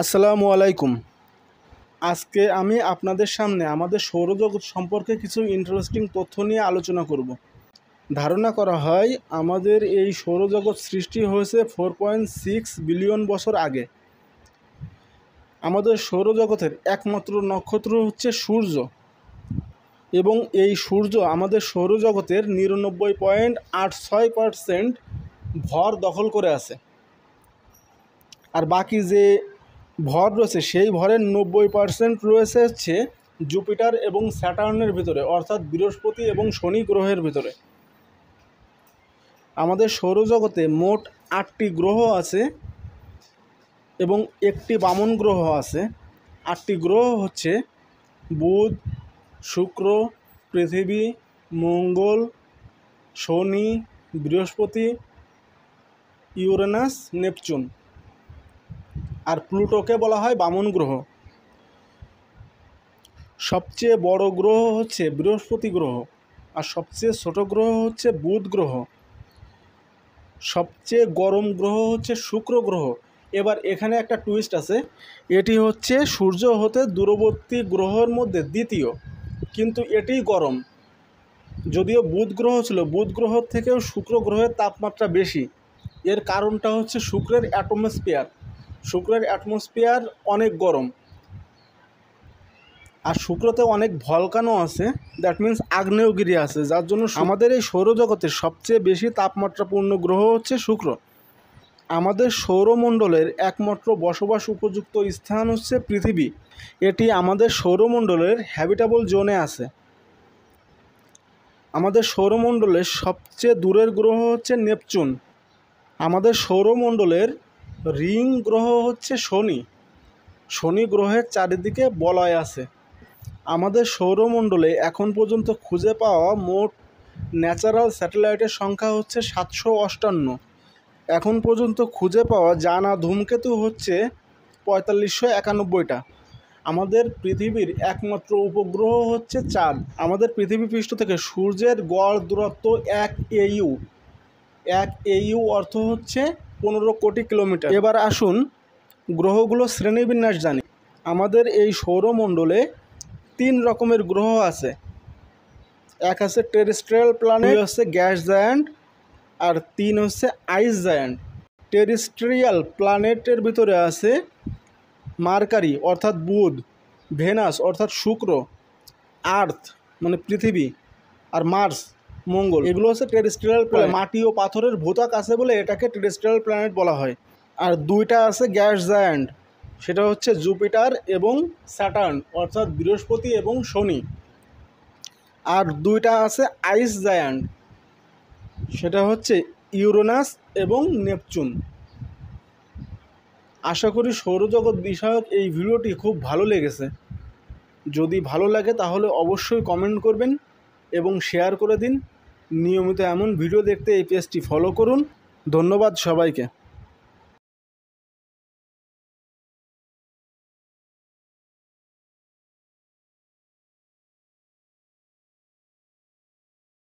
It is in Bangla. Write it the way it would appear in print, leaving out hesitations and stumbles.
আসসালামু আলাইকুম। আজকে আমি আপনাদের সামনে আমাদের সৌরজগৎ সম্পর্কে কিছু ইন্টারেস্টিং তথ্য নিয়ে আলোচনা করব। ধারণা করা হয় আমাদের এই সৌরজগৎ সৃষ্টি হয়েছে 4.6 বিলিয়ন বছর আগে। আমাদের সৌরজগতের একমাত্র নক্ষত্র হচ্ছে সূর্য, এবং এই সূর্য আমাদের সৌরজগতের 99.86% ভর দখল করে আছে। আর বাকি যে ভর রয়েছে সেই ভরের 90% রয়েছে হচ্ছে জুপিটার এবং স্যাটার্নের ভিতরে, অর্থাৎ বৃহস্পতি এবং শনি গ্রহের ভিতরে। আমাদের সৌরজগতে মোট 8টি গ্রহ আছে এবং একটি বামন গ্রহ আছে। 8টি গ্রহ হচ্ছে বুধ, শুক্র, পৃথিবী, মঙ্গল, শনি, বৃহস্পতি, ইউরেনাস, নেপচুন। আর প্লুটোকে বলা হয় বামন গ্রহ। সবচেয়ে বড় গ্রহ হচ্ছে বৃহস্পতি গ্রহ, আর সবচেয়ে ছোট গ্রহ হচ্ছে বুধ গ্রহ। সবচেয়ে গরম গ্রহ হচ্ছে শুক্র গ্রহ। এবার এখানে একটা টুইস্ট আছে, এটি হচ্ছে সূর্য হতে দূরবর্তী গ্রহের মধ্যে দ্বিতীয়, কিন্তু এটিই গরম। যদিও বুধ গ্রহ ছিল, বুধ গ্রহ থেকেও শুক্র গ্রহের তাপমাত্রা বেশি। এর কারণটা হচ্ছে শুক্রের অ্যাটমসফিয়ার। শুক্রের অ্যাটমসফিয়ার অনেক গরম, আর শুক্রতে অনেক ভলকানো আছে, দ্যাট মিন্স আগ্নেয়গিরি আছে, যার জন্য আমাদের এই সৌরজগতের সবচেয়ে বেশি তাপমাত্রাপূর্ণ গ্রহ হচ্ছে শুক্র। আমাদের সৌরমণ্ডলের একমাত্র বসবাস উপযুক্ত স্থান হচ্ছে পৃথিবী। এটি আমাদের সৌরমণ্ডলের হ্যাবিটেবল জোনে আছে। আমাদের সৌরমণ্ডলের সবচেয়ে দূরের গ্রহ হচ্ছে নেপচুন। আমাদের সৌরমণ্ডলের রিং গ্রহ হচ্ছে শনি। শনি গ্রহের চারিদিকে বলয় আছে। আমাদের সৌরমণ্ডলে এখন পর্যন্ত খুঁজে পাওয়া মোট ন্যাচারাল স্যাটেলাইটের সংখ্যা হচ্ছে 758। এখন পর্যন্ত খুঁজে পাওয়া জানা ধূমকেতু হচ্ছে 4591টা। আমাদের পৃথিবীর একমাত্র উপগ্রহ হচ্ছে চাঁদ। আমাদের পৃথিবী পৃষ্ঠ থেকে সূর্যের গড় দূরত্ব 1 AU। 1 AU অর্থ হচ্ছে 15 কোটি কিলোমিটার। এবার আসুন গ্রহগুলো শ্রেণীবিন্যাস জানি। আমাদের এই সৌরমণ্ডলে 3 রকমের গ্রহ আছে। এক আছে টেরেস্ট্রিয়াল প্ল্যানেট, 2 হচ্ছে গ্যাস জায়ান্ট, আর 3 হচ্ছে আইস জায়ান্ট। টেরেস্ট্রিয়াল প্ল্যানেটের ভিতরে আছে মার্কারি অর্থাৎ বুধ, ভেনাস অর্থাৎ শুক্র, আর্থ মানে পৃথিবী, আর মার্স মঙ্গল। এগুলো হচ্ছে টেরেস্ট্রিয়াল প্ল্যানেট। মাটি ও পাথরের ভূত্বক আছে বলে এটাকে টেরেস্ট্রিয়াল প্ল্যানেট বলা হয়। আর 2টা আছে গ্যাস জায়ান্ট, সেটা হচ্ছে জুপিটার এবং স্যাটার্ন অর্থাৎ বৃহস্পতি এবং শনি। আর 2টা আছে আইস জায়ান্ট, সেটা হচ্ছে ইউরেনাস এবং নেপচুন। আশা করি সৌরজগৎ বিষয়ক এই ভিডিওটি খুব ভালো লেগেছে। যদি ভালো লাগে তাহলে অবশ্যই কমেন্ট করবেন এবং শেয়ার করে দিন। নিয়মিত এমন ভিডিও দেখতে এই পেজটি ফলো করুন। ধন্যবাদ সবাইকে।